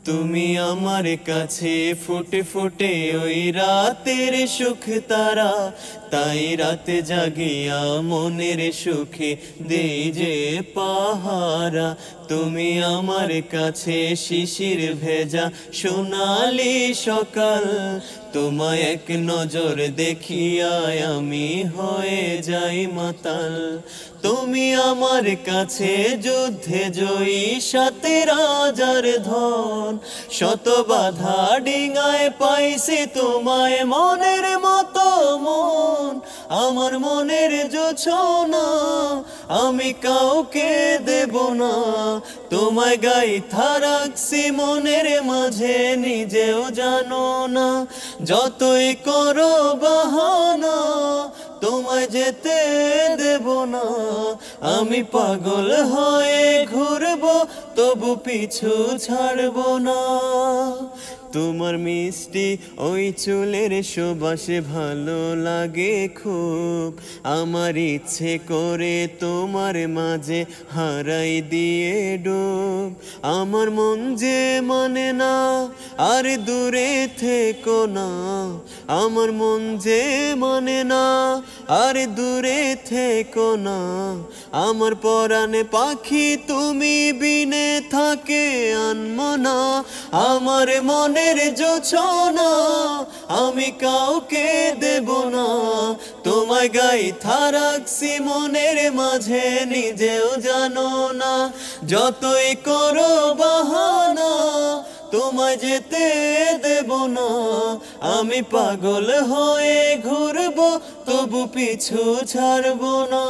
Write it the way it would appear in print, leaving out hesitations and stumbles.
তুমি আমার কাছে ফুটে ফুটে ওই রাতের সুখ তারা, তাই রাতে জাগিয়া মনের সুখে দেই যে পাহারা। তুমি আমার কাছে শিশির ভেজা সোনালি সকাল, তোমায় এক নজর দেখিয়ায় আমি হয়ে যাই মাতাল। তুমি আমার কাছে যুদ্ধে জয়ী ৭ রাজার ধন, শত বাধা ডিঙায় পাইছি তোমায় মনের মতো মন। আমার মনের জোছনা আমি কাউকে দেব না, তোমায় গাইথা রাখছি মনের মাঝে নিজেও জানো না। যতই করো বাহানা তোমায় যেতে দেব না, আমি পাগল হয়ে ঘুরবো তবু পিছু ছাড়বো না। তোমার মিষ্টি ওই চুলের সুবাসে ভালো লাগে খুব, আমার ইচ্ছে করে তোমার মাঝে হারাই দিয়ে ডুব। আমার মন যে মানে না আর দূরে থেকো না, আমার মন যে মানে না আর দূরে থেকো না। আমার পরাণে পাখি তুমি বিনে থাকে আনমনা, আমার মনের জোছনা আমি কাউকে দেব না। তোমায় গাইথা রাখছি মনের মাঝে নিজেও জানো না। যতই করো বাহানা তোমায় যেতে দেব না, আমি পাগল হয়ে ঘুরবো তবু পিছু ছাড়বো না।